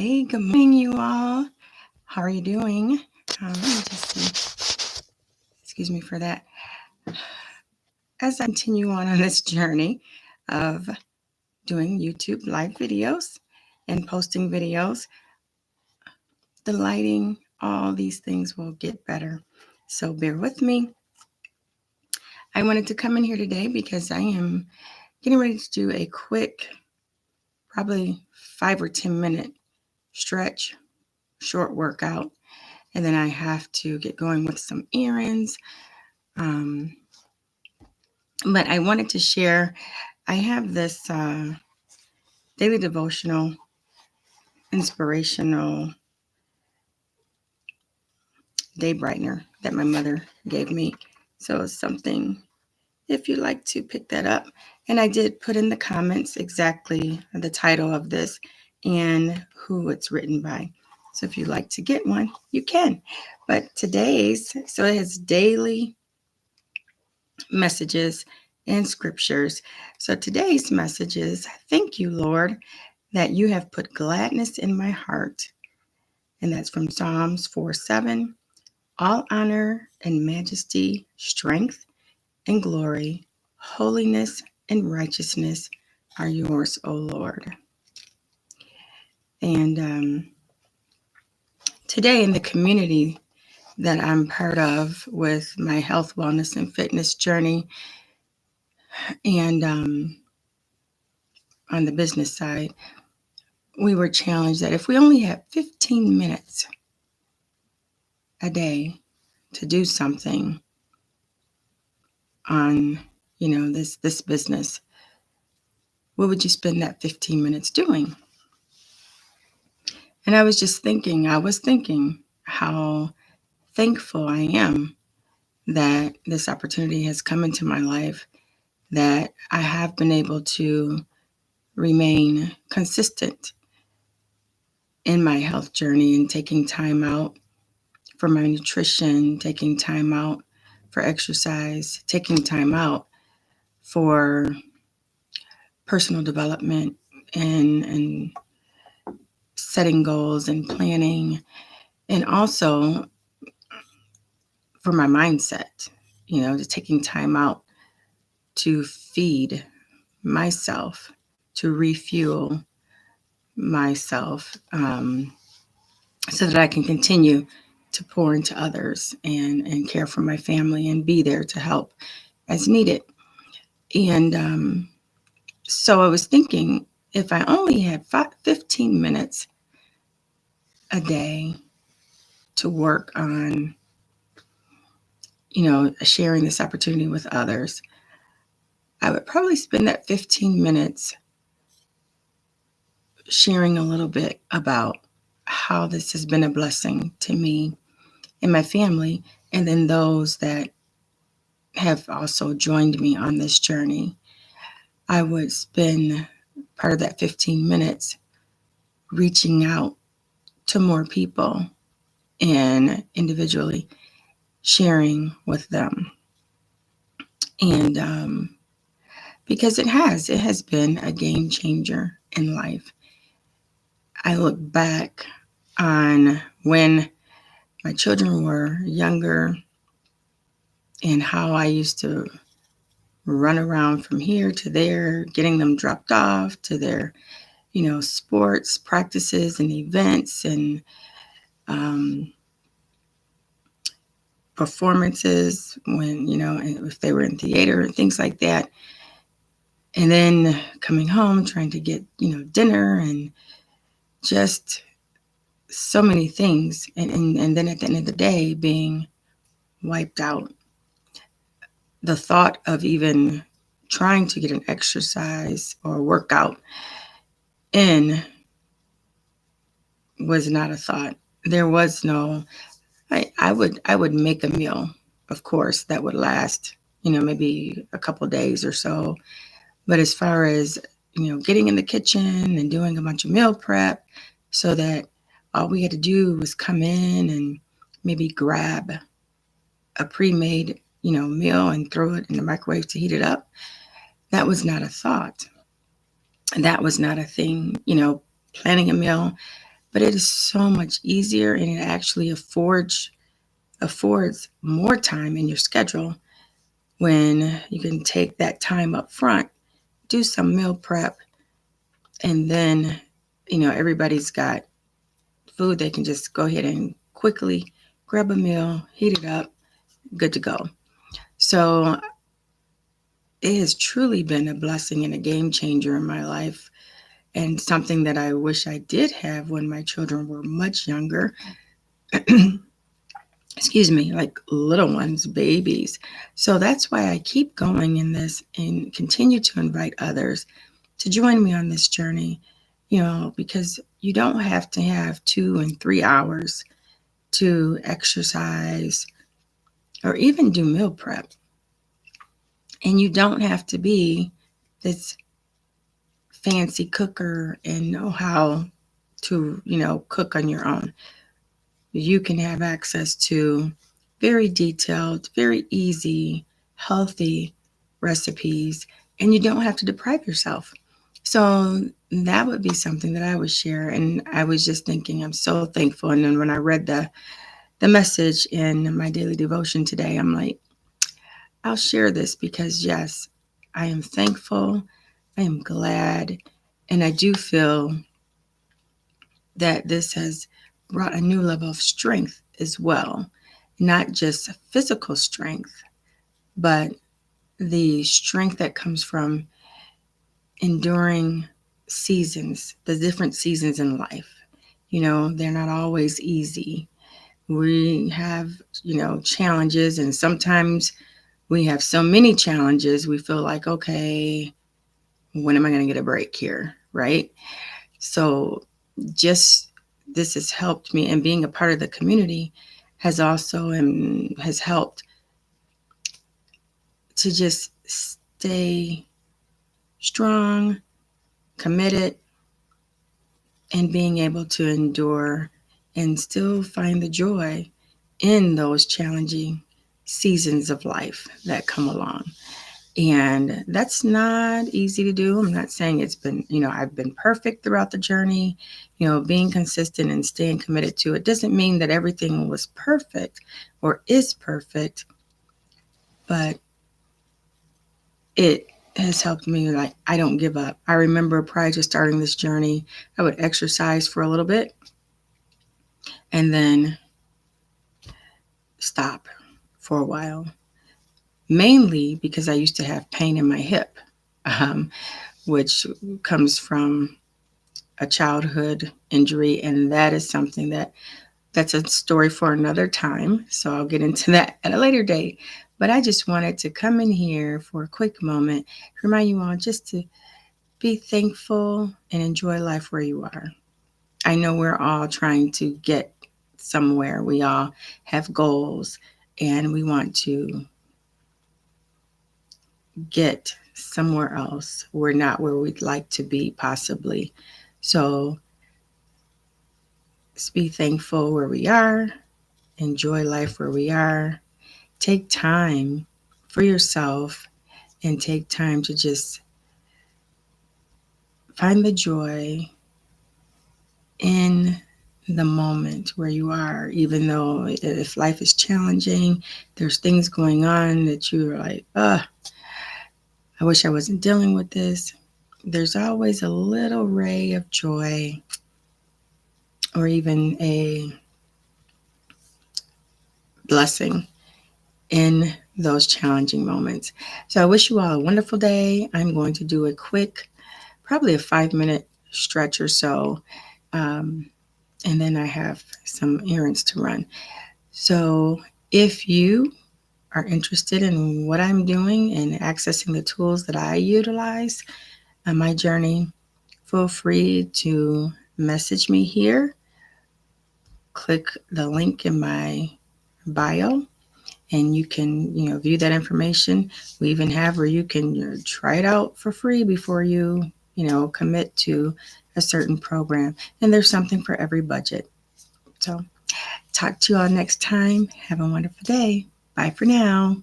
Hey, good morning, you all. How are you doing? Let me just see. Excuse me for that. As I continue on this journey of doing YouTube live videos and posting videos, the lighting, all these things will get better. So bear with me. I wanted to come in here today because I am getting ready to do a quick, probably 5 or 10 minute stretch, short workout. And then I have to get going with some errands. But I wanted to share, I have this daily devotional, inspirational day brightener that my mother gave me. So it's something, if you'd like to pick that up. And I did put in the comments exactly the title of this and who it's written by. So if you'd like to get one, you can. But so it has daily messages and scriptures. So today's message is, thank you, Lord, that you have put gladness in my heart. And that's from Psalms 4:7. All honor and majesty, strength and glory, holiness and righteousness are yours, O Lord. And today in the community that I'm part of with my health, wellness, and fitness journey, and on the business side, we were challenged that if we only had 15 minutes a day to do something on, this business, what would you spend that 15 minutes doing? And I was thinking how thankful I am that this opportunity has come into my life, that I have been able to remain consistent in my health journey and taking time out for my nutrition, taking time out for exercise, taking time out for personal development and setting goals and planning, and also for my mindset, just taking time out to feed myself, to refuel myself, so that I can continue to pour into others and care for my family and be there to help as needed. And so I was thinking, if I only had 15 minutes a day to work on, sharing this opportunity with others, I would probably spend that 15 minutes sharing a little bit about how this has been a blessing to me and my family, and then those that have also joined me on this journey. I would spend part of that 15 minutes reaching out to more people and individually sharing with them. And because it has been a game changer in life. I look back on when my children were younger and how I used to run around from here to there, getting them dropped off to their, sports practices and events and performances when, if they were in theater and things like that. And then coming home, trying to get, dinner and just so many things. And then at the end of the day, being wiped out. The thought of even trying to get an exercise or workout in was not a thought. There was no, I would make a meal, of course, that would last, maybe a couple days or so. But as far as, getting in the kitchen and doing a bunch of meal prep so that all we had to do was come in and maybe grab a pre-made, meal and throw it in the microwave to heat it up, that was not a thought. That was not a thing, planning a meal. but it is so much easier, and it actually affords more time in your schedule when you can take that time up front, do some meal prep, and then, everybody's got food. They can just go ahead and quickly grab a meal, heat it up, good to go. So it has truly been a blessing and a game changer in my life, and something that I wish I did have when my children were much younger. Excuse me, like little ones, babies. So that's why I keep going in this and continue to invite others to join me on this journey, because you don't have to have 2 and 3 hours to exercise or even do meal prep. And you don't have to be this fancy cooker and know how to, cook on your own. You can have access to very detailed, very easy, healthy recipes, and you don't have to deprive yourself. So that would be something that I would share. And I was just thinking, I'm so thankful. And then when I read the message in my daily devotion today, I'm like, I'll share this because, yes, I am thankful. I am glad. And I do feel that this has brought a new level of strength as well. Not just physical strength, but the strength that comes from enduring seasons, the different seasons in life. They're not always easy. We have, challenges, and sometimes we have so many challenges, we feel like, okay, when am I going to get a break here, right? So just this has helped me, and being a part of the community has also has helped to just stay strong, committed, and being able to endure and still find the joy in those challenging seasons of life that come along. And that's not easy to do. I'm not saying it's been, I've been perfect throughout the journey. Being consistent and staying committed to it doesn't mean that everything was perfect or is perfect, but it has helped me. Like, I don't give up. I remember prior to starting this journey, I would exercise for a little bit and then stop for a while, mainly because I used to have pain in my hip, which comes from a childhood injury. And that is something that's a story for another time. So I'll get into that at a later date. But I just wanted to come in here for a quick moment, remind you all just to be thankful and enjoy life where you are. I know we're all trying to get somewhere. We all have goals, and we want to get somewhere else. We're not where we'd like to be, possibly. So let's be thankful where we are, enjoy life where we are, take time for yourself, and take time to just find the joy in the moment where you are. Even though if life is challenging, there's things going on that you're like, I wish I wasn't dealing with this. There's always a little ray of joy, or even a blessing in those challenging moments. So I wish you all a wonderful day. I'm going to do a quick, probably a 5-minute stretch or so. And then I have some errands to run. So if you are interested in what I'm doing and accessing the tools that I utilize on my journey, feel free to message me here. Click the link in my bio, and you can, view that information. We even have where you can try it out for free before you, commit to a certain program. And there's something for every budget. So talk to you all next time. Have a wonderful day. Bye for now.